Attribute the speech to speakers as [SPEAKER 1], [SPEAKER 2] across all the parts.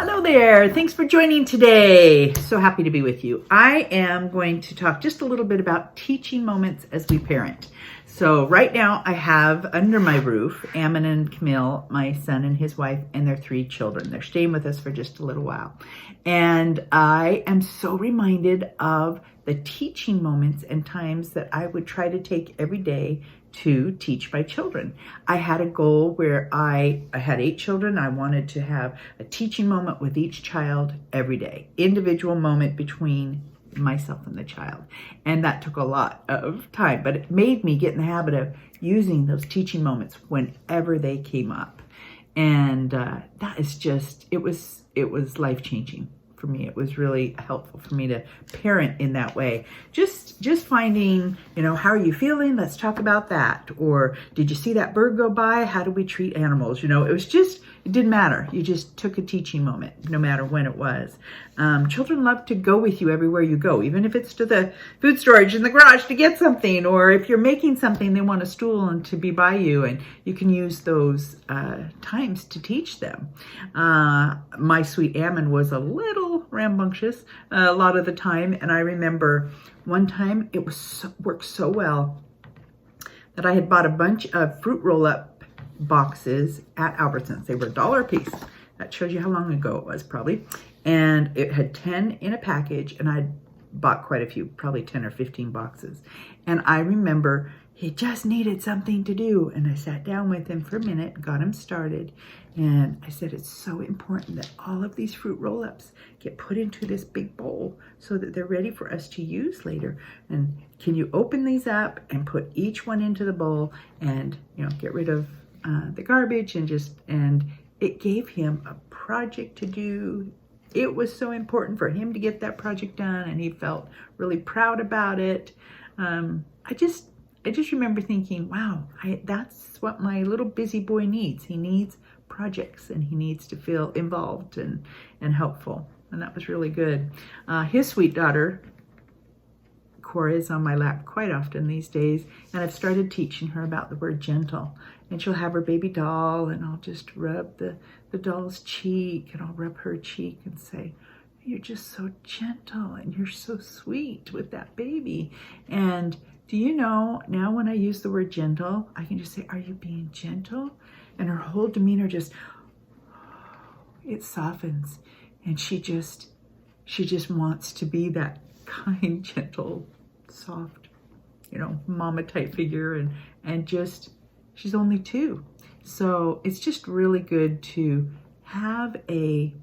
[SPEAKER 1] Hello there. Thanks for joining today. So happy to be with you. I am going to talk just a little bit about teaching moments as we parent. So right now I have under my roof Ammon and Camille, my son and his wife, and their 3 children. They're staying with us for just a little while. And I am so reminded of the teaching moments and times that I would try to take every day to teach my children. I had a goal where I had 8 children. I wanted to have a teaching moment with each child every day, individual moment between myself and the child. And that took a lot of time, but it made me get in the habit of using those teaching moments whenever they came up. And that is just, it was life-changing for me. It was really helpful for me to parent in that way. Just finding, how are you feeling? Let's talk about that. Or did you see that bird go by? How do we treat animals? It didn't matter. You just took a teaching moment, no matter when it was. Children love to go with you everywhere you go, even if it's to the food storage in the garage to get something, or if you're making something, they want a stool and to be by you, and you can use those times to teach them. My sweet Ammon was a little rambunctious a lot of the time, and I remember one time it worked so well that I had bought a bunch of fruit roll-up boxes at Albertsons. They were $1 a piece. That shows you how long ago it was, probably. And it had 10 in a package, and I bought quite a few, probably 10 or 15 boxes. And I remember he just needed something to do, and I sat down with him for a minute, got him started, and I said, it's so important that all of these fruit roll-ups get put into this big bowl so that they're ready for us to use later. And can you open these up and put each one into the bowl and, get rid of the garbage, and it gave him a project to do. It was so important for him to get that project done, and he felt really proud about it. I just remember thinking, wow, that's what my little busy boy needs. He needs projects, and he needs to feel involved and helpful, and that was really good. His sweet daughter Cora is on my lap quite often these days, and I've started teaching her about the word gentle. And she'll have her baby doll, and I'll just rub the doll's cheek, and I'll rub her cheek and say, you're just so gentle, and you're so sweet with that baby. And do you know, now when I use the word gentle, I can just say, are you being gentle? And her whole demeanor just, it softens, and she just wants to be that kind, gentle, soft, mama type figure, and just, she's only 2. So it's just really good to have a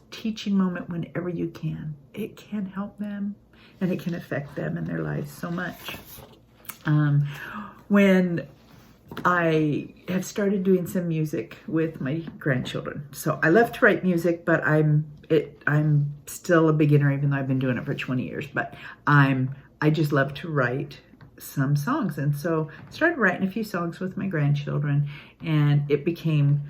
[SPEAKER 1] teaching moment whenever you can. It can help them, and it can affect them in their lives so much. When I have started doing some music with my grandchildren. So I love to write music, but I'm still a beginner, even though I've been doing it for 20 years. But I just love to write some songs, and so I started writing a few songs with my grandchildren, and it became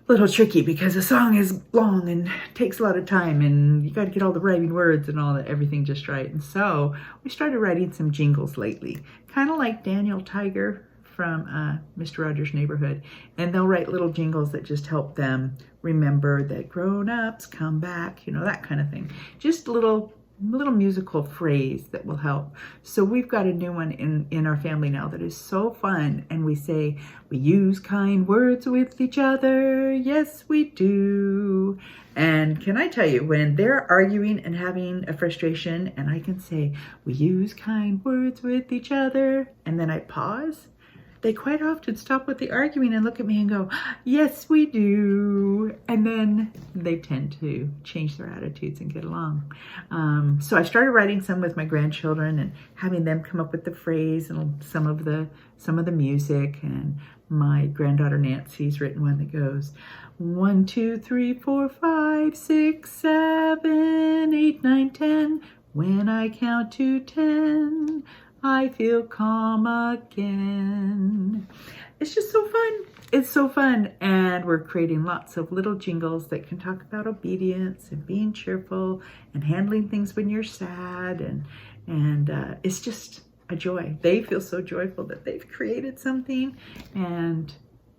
[SPEAKER 1] a little tricky because a song is long and takes a lot of time, and you got to get all the writing words and all that, everything just right. And so we started writing some jingles lately, kind of like Daniel Tiger from Mr. Rogers' Neighborhood, and they'll write little jingles that just help them remember that grown-ups come back, that kind of thing. Just little musical phrase that will help. So we've got a new one in our family now that is so fun, and we say, we use kind words with each other, yes we do. And can I tell you, when they're arguing and having a frustration, and I can say, we use kind words with each other, and then I pause, they quite often stop with the arguing and look at me and go, yes, we do. And then they tend to change their attitudes and get along. So I started writing some with my grandchildren and having them come up with the phrase and some of the music. And my granddaughter Nancy's written one that goes, 1, 2, 3, 4, 5, 6, 7, 8, 9, 10. When I count to 10, I feel calm again. It's just so fun. It's so fun. And we're creating lots of little jingles that can talk about obedience and being cheerful and handling things when you're sad. And it's just a joy. They feel so joyful that they've created something, and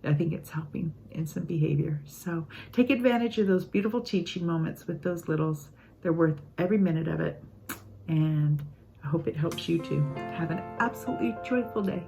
[SPEAKER 1] I think it's helping in some behavior. So take advantage of those beautiful teaching moments with those littles. They're worth every minute of it. And I hope it helps you to have an absolutely joyful day.